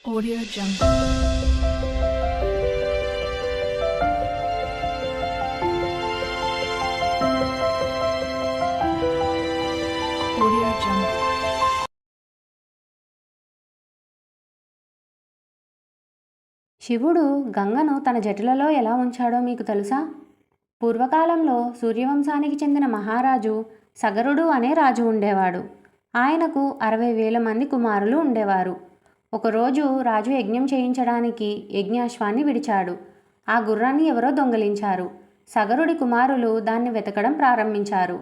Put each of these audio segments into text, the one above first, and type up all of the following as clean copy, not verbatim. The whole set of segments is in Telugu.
Audio Jungle. Audio Jungle. శివుడు గంగను తన జటలలో ఎలా ఉంచాడో మీకు తెలుసా? పూర్వకాలంలో సూర్యవంశానికి చెందిన మహారాజు సగరుడు అనే రాజు ఉండేవాడు. ఆయనకు 60,000 మంది కుమారులు ఉండేవారు. ఒకరోజు రాజు యజ్ఞం చేయించడానికి యజ్ఞాశ్వాన్ని విడిచాడు. ఆ గుర్రాన్ని ఎవరో దొంగిలించారు. సగరుడి కుమారులు దాన్ని వెతకడం ప్రారంభించారు.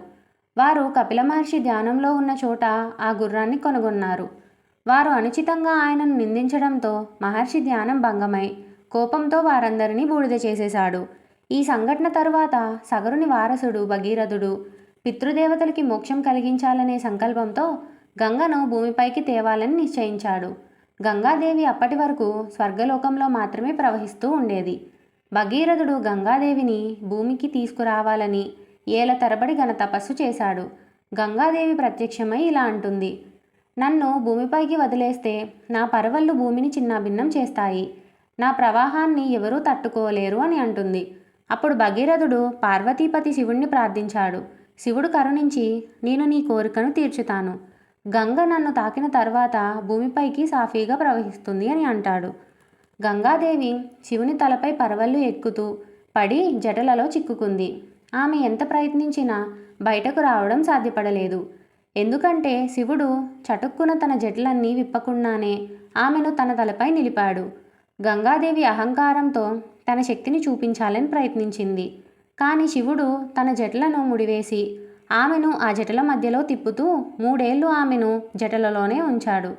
వారు కపిల మహర్షి ధ్యానంలో ఉన్న చోట ఆ గుర్రాన్ని కనుగొన్నారు. వారు అనుచితంగా ఆయనను నిందించడంతో మహర్షి ధ్యానం భంగమై కోపంతో వారందరినీ బూడిద చేసేశాడు. ఈ సంఘటన తరువాత సగరుని వారసుడు భగీరథుడు పితృదేవతలకి మోక్షం కలిగించాలనే సంకల్పంతో గంగను భూమిపైకి తేవాలని నిశ్చయించాడు. గంగాదేవి అప్పటి వరకు స్వర్గలోకంలో మాత్రమే ప్రవహిస్తూ ఉండేది. భగీరథుడు గంగాదేవిని భూమికి తీసుకురావాలని ఏళ్ల తరబడి ఘన తపస్సు చేశాడు. గంగాదేవి ప్రత్యక్షమై ఇలా అంటుంది: నన్ను భూమిపైకి వదిలేస్తే నా పరవళ్ళు భూమిని చిన్నాభిన్నం చేస్తాయి. నా ప్రవాహాన్ని ఎవరూ తట్టుకోలేరు అని అంటుంది. అప్పుడు భగీరథుడు పార్వతీపతి శివుణ్ణి ప్రార్థించాడు. శివుడు కరుణించి, నేను నీ కోరికను తీర్చుతాను. గంగ నన్ను తాకిన తర్వాత భూమిపైకి సాఫీగా ప్రవహిస్తుంది అని అంటాడు. గంగాదేవి శివుని తలపై పరవళ్ళు ఎక్కుతూ పడి జటలలో చిక్కుకుంది. ఆమె ఎంత ప్రయత్నించినా బయటకు రావడం సాధ్యపడలేదు. ఎందుకంటే శివుడు చటుక్కున తన జటలన్నీ విప్పకుండానే ఆమెను తన తలపై నిలిపాడు. గంగాదేవి అహంకారంతో తన శక్తిని చూపించాలని ప్రయత్నించింది. కానీ శివుడు తన జటలను ముడివేసి ఆమెను ఆ జటల మధ్యలో తిప్పుతూ 3 ఏళ్లు ఆమెను జటలలోనే ఉంచాడు.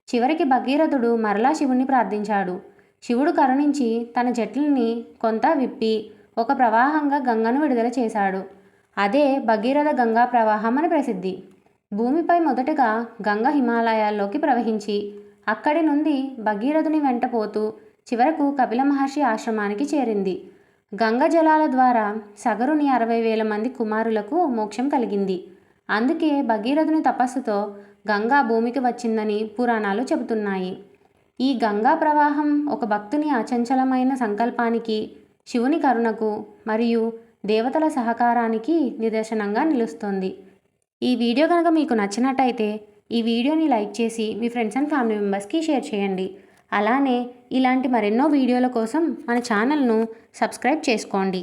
చివరికి భగీరథుడు మరలా శివుణ్ణి ప్రార్థించాడు. శివుడు కరుణించి తన జటల్ని కొంత విప్పి ఒక ప్రవాహంగా గంగను విడుదల చేశాడు. అదే భగీరథ గంగా ప్రవాహం అని ప్రసిద్ధి. భూమిపై మొదటగా గంగ హిమాలయాల్లోకి ప్రవహించి అక్కడి నుండి భగీరథుని వెంట పోతూ చివరకు కపిల మహర్షి ఆశ్రమానికి చేరింది. గంగ జలాల ద్వారా సగరుని 60,000 మంది కుమారులకు మోక్షం కలిగింది. అందుకే భగీరథుని తపస్సుతో గంగా భూమికి వచ్చిందని పురాణాలు చెబుతున్నాయి. ఈ గంగా ప్రవాహం ఒక భక్తుని అచంచలమైన సంకల్పానికి, శివుని కరుణకు మరియు దేవతల సహకారానికి నిదర్శనంగా నిలుస్తుంది. ఈ వీడియో కనుక మీకు నచ్చినట్టయితే ఈ వీడియోని లైక్ చేసి మీ ఫ్రెండ్స్ అండ్ ఫ్యామిలీ మెంబర్స్కి షేర్ చేయండి. అలానే ఇలాంటి మరెన్నో వీడియోల కోసం మన ఛానల్ను సబ్స్క్రైబ్ చేసుకోండి.